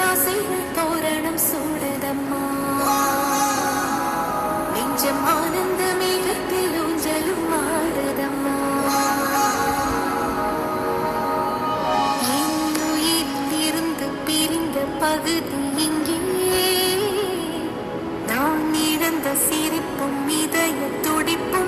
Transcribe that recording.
ஆசைகள் தோரணம் சூடுதம்மா நெஞ்சம் ஆனந்த மேகத்தில் ஊஞ்சலும் ஆடுதம்மா என் உயிரிலிருந்து பிரிந்த பகுதி இங்கே நான் இழந்த சிரிப்பும் இதய துடிப்பும்